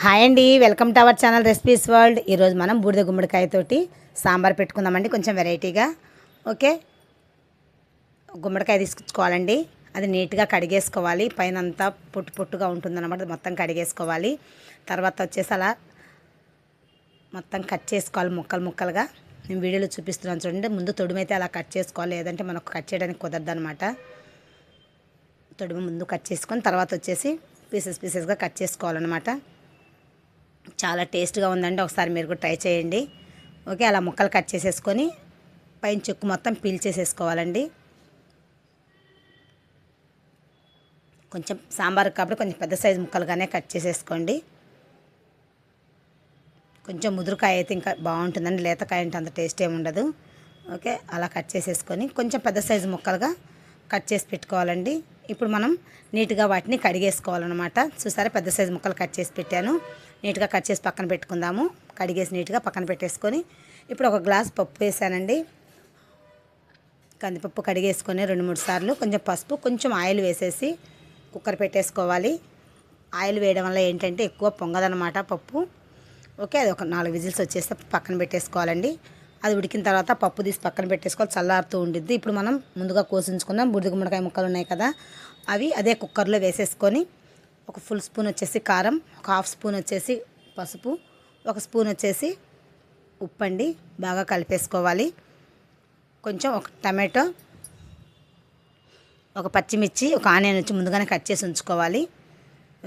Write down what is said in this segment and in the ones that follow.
Hi అండి, welcome to our channel recipes world. ఈరోజు మనం బూడిద గుమ్మడికాయతోటి సాంబార్ పెట్టుకుందామండి, కొంచెం వెరైటీగా. ఓకే, గుమ్మడికాయ తీసుకొచ్చుకోవాలండి. అది నీట్గా కడిగేసుకోవాలి. పైన అంతా పొట్టు పొట్టుగా ఉంటుందన్నమాట, మొత్తం కడిగేసుకోవాలి. తర్వాత వచ్చేసి అలా మొత్తం కట్ చేసుకోవాలి ముక్కలు ముక్కలుగా. నేను వీడియోలో చూపిస్తున్నాను చూడండి. ముందు తొడుమైతే అలా కట్ చేసుకోవాలి, లేదంటే మనకు కట్ చేయడానికి కుదరదు అనమాట. తొడుము ముందు కట్ చేసుకొని తర్వాత వచ్చేసి పీసెస్గా కట్ చేసుకోవాలన్నమాట. చాలా టేస్ట్గా ఉందండి, ఒకసారి మీరు కూడా ట్రై చేయండి. ఓకే, అలా ముక్కలు కట్ చేసేసుకొని పైన చెక్కు మొత్తం పీల్చేసేసుకోవాలండి. కొంచెం సాంబార్ కాబట్టి కొంచెం పెద్ద సైజు ముక్కలుగానే కట్ చేసేసుకోండి. కొంచెం ముదురుకాయ అయితే ఇంకా బాగుంటుందండి, లేతకాయ అంటే అంత టేస్ట్ ఏమి ఉండదు. ఓకే, అలా కట్ చేసేసుకొని కొంచెం పెద్ద సైజు ముక్కలుగా కట్ చేసి పెట్టుకోవాలండి. ఇప్పుడు మనం నీట్గా వాటిని కడిగేసుకోవాలన్నమాట. చూసారా, పెద్ద సైజు ముక్కలు కట్ చేసి పెట్టాను. నీట్గా కట్ చేసి పక్కన పెట్టుకుందాము. కడిగేసి నీట్గా పక్కన పెట్టేసుకొని ఇప్పుడు ఒక గ్లాస్ పప్పు వేసానండి. కందిపప్పు కడిగేసుకొని 2-3 సార్లు కొంచెం పసుపు కొంచెం ఆయిల్ వేసేసి కుక్కర్ పెట్టేసుకోవాలి. ఆయిల్ వేయడం వల్ల ఏంటంటే ఎక్కువ పొంగదనమాట పప్పు. ఓకే, అది ఒక 4 విజిల్స్ వచ్చేస్తే పక్కన పెట్టేసుకోవాలండి. అది ఉడికిన తర్వాత పప్పు తీసి పక్కన పెట్టేసుకోవాలి, చల్లారుతూ ఉండిద్ది. ఇప్పుడు మనం ముందుగా కోసించుకుందాం. బూడిద గుమ్మడికాయ ముక్కలు ఉన్నాయి కదా, అవి అదే కుక్కర్లో వేసేసుకొని ఒక ఫుల్ స్పూన్ వచ్చేసి కారం, ఒక హాఫ్ స్పూన్ వచ్చేసి పసుపు, ఒక స్పూన్ వచ్చేసి ఉప్పు అండి, బాగా కలిపేసుకోవాలి. కొంచెం ఒక టమాటో, ఒక పచ్చిమిర్చి, ఒక ఆనియన్ వచ్చి ముందుగానే కట్ చేసి ఉంచుకోవాలి.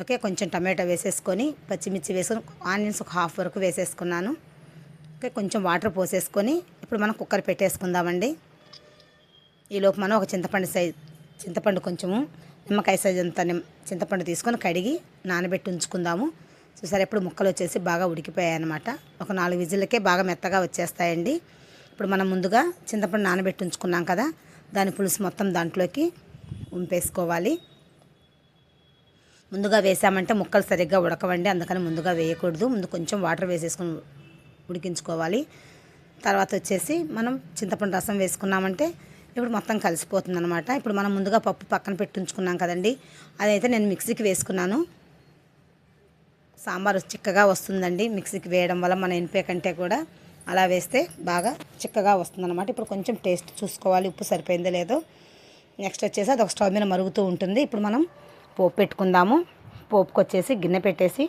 ఓకే, కొంచెం టమాటో వేసేసుకొని పచ్చిమిర్చి వేసుకొని ఆనియన్స్ ఒక హాఫ్ వరకు వేసేసుకున్నాను. ఓకే, కొంచెం వాటర్ పోసేసుకొని ఇప్పుడు మనం కుక్కర్ పెట్టేసుకుందామండి. ఈలోపు మనం ఒక చింతపండు కొంచెము నిమ్మకాయ సైజు అంత చింతపండు తీసుకొని కడిగి నానబెట్టి ఉంచుకుందాము. చూసారు, ఇప్పుడు ముక్కలు వచ్చేసి బాగా ఉడికిపోయాయి అన్నమాట. ఒక 4 విజిల్లకే బాగా మెత్తగా వచ్చేస్తాయండి. ఇప్పుడు మనం ముందుగా చింతపండు నానబెట్టి ఉంచుకున్నాం కదా, దాని పులుసు మొత్తం దాంట్లోకి ఉంపేసుకోవాలి. ముందుగా వేసామంటే ముక్కలు సరిగ్గా ఉడకవండి, అందుకని ముందుగా వేయకూడదు. ముందు కొంచెం వాటర్ వేసేసుకొని ఉడికించుకోవాలి. తర్వాత వచ్చేసి మనం చింతపండు రసం వేసుకున్నామంటే ఇప్పుడు మొత్తం కలిసిపోతుంది అనమాట. ఇప్పుడు మనం ముందుగా పప్పు పక్కన పెట్టి ఉంచుకున్నాం కదండి, అదైతే నేను మిక్సీకి వేసుకున్నాను. సాంబార్ చిక్కగా వస్తుందండి మిక్సీకి వేయడం వల్ల, మన ఎనిపే కంటే కూడా అలా వేస్తే బాగా చిక్కగా వస్తుందన్నమాట. ఇప్పుడు కొంచెం టేస్ట్ చూసుకోవాలి, ఉప్పు సరిపోయిందో లేదో. నెక్స్ట్ వచ్చేసి అది ఒక స్టవ్ మీద మరుగుతూ ఉంటుంది. ఇప్పుడు మనం పోపు పెట్టుకుందాము. పోపుకి వచ్చేసి గిన్నె పెట్టేసి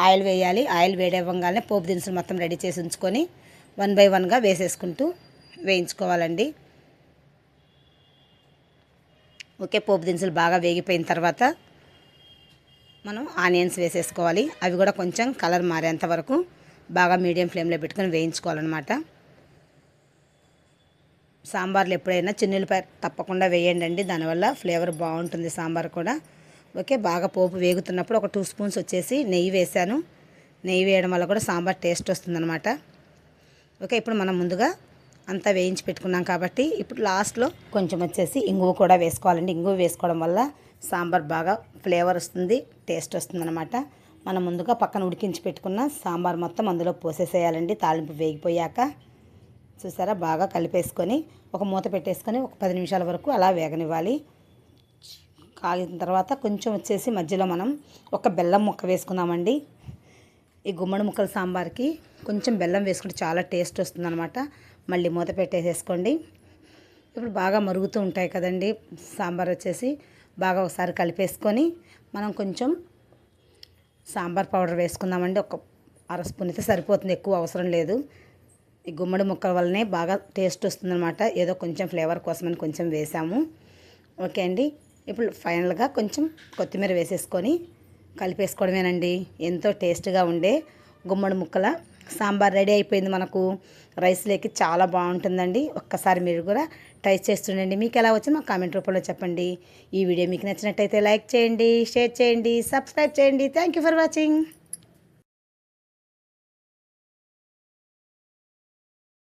ఆయిల్ వేయాలి. ఆయిల్ వేడవ్వగానే పోపు దినుసులు మొత్తం రెడీ చేసి ఉంచుకొని 1 by 1గా వేసేసుకుంటూ వేయించుకోవాలండి. ఓకే, పోపు దినుసులు బాగా వేగిపోయిన తర్వాత మనం ఆనియన్స్ వేసేసుకోవాలి. అవి కూడా కొంచెం కలర్ మారేంత వరకు బాగా మీడియం ఫ్లేమ్లో పెట్టుకొని వేయించుకోవాలన్నమాట. సాంబార్లు ఎప్పుడైనా చిన్నులపై తప్పకుండా వేయండి, దానివల్ల ఫ్లేవర్ బాగుంటుంది సాంబార్ కూడా. ఓకే, బాగా పోపు వేగుతున్నప్పుడు ఒక 2 స్పూన్స్ వచ్చేసి నెయ్యి వేసాను. నెయ్యి వేయడం వల్ల కూడా సాంబార్ టేస్ట్ వస్తుందన్నమాట. ఓకే, ఇప్పుడు మనం ముందుగా అంతా వేయించి పెట్టుకున్నాం కాబట్టి ఇప్పుడు లాస్ట్లో కొంచెం వచ్చేసి ఇంగువ కూడా వేసుకోవాలండి. ఇంగువ వేసుకోవడం వల్ల సాంబార్ బాగా ఫ్లేవర్ వస్తుంది, టేస్ట్ వస్తుందన్నమాట. మనం ముందుగా పక్కన ఉడికించి పెట్టుకున్న సాంబార్ మొత్తం అందులో పోసేసేయాలండి. తాలింపు వేగిపోయాక చూసారా, బాగా కలిపేసుకొని ఒక మూత పెట్టేసుకొని ఒక 10 నిమిషాల వరకు అలా వేగనివ్వాలి. కాగిన తర్వాత కొంచెం వచ్చేసి మధ్యలో మనం ఒక బెల్లం ముక్క వేసుకుందామండి. ఈ గుమ్మడి ముక్కల సాంబార్కి కొంచెం బెల్లం వేసుకుంటే చాలా టేస్ట్ వస్తుందన్నమాట. మళ్ళీ మూత పెట్టేసేసుకోండి. ఇప్పుడు బాగా మరుగుతూ ఉంటాయి కదండి సాంబార్ వచ్చేసి, బాగా ఒకసారి కలిపేసుకొని మనం కొంచెం సాంబార్ పౌడర్ వేసుకుందామండి. ఒక 1/2 స్పూన్ అయితే సరిపోతుంది, ఎక్కువ అవసరం లేదు. ఈ గుమ్మడి ముక్కల వల్లనే బాగా టేస్ట్ వస్తుందన్నమాట. ఏదో కొంచెం ఫ్లేవర్ కోసమని కొంచెం వేసాము. ఓకే అండి, ఇప్పుడు ఫైనల్గా కొంచెం కొత్తిమీర వేసేసుకొని కలిపేసుకోవడమేనండి. ఎంతో టేస్ట్గా ఉండే గుమ్మడి ముక్కల సాంబార్ రెడీ అయిపోయింది మనకు. రైస్లోకి చాలా బాగుంటుందండి. ఒక్కసారి మీరు కూడా ట్రై చేస్తుండండి. మీకు ఎలా వచ్చిందో మా కామెంట్ రూపంలో చెప్పండి. ఈ వీడియో మీకు నచ్చినట్టయితే లైక్ చేయండి, షేర్ చేయండి, సబ్స్క్రైబ్ చేయండి. Thank you for watching.